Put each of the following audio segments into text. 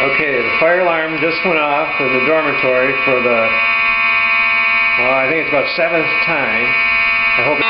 Okay, the fire alarm just went off for the dormitory for the, well, I think it's about 7th time. I hope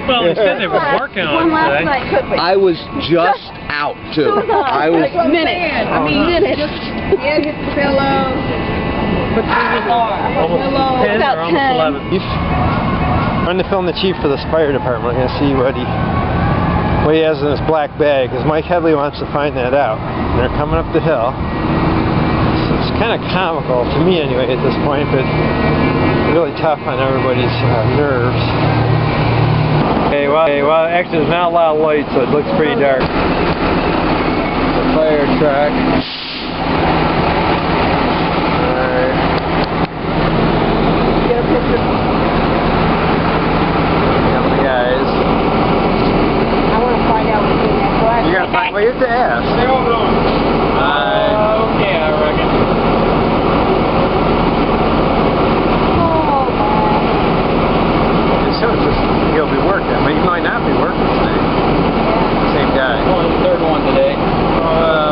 well, instead they were working on it today. I was just out too. I was minutes. I mean minutes. Yeah, hit the pillow. Almost 10 or almost 11. I'm trying to film the chief for the fire department. I'm going to see what he has in his black bag, because Mike Headley wants to find that out. And they're coming up the hill. So it's kind of comical, to me anyway at this point, but really tough on everybody's nerves. Okay, well, actually there's not a lot of light, so it looks pretty dark. The fire truck. Alright. Get a picture. Got the guys. I want to find out what's in that glass. You gotta find, well, you have to ask. They're all going. Okay, I reckon. He'll be working, but he might not be working today. Same guy. Only the third one today.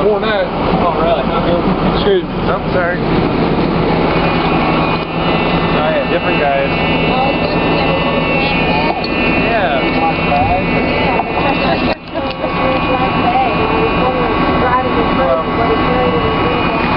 More than that. Oh, really? Excuse me. Oh, sorry.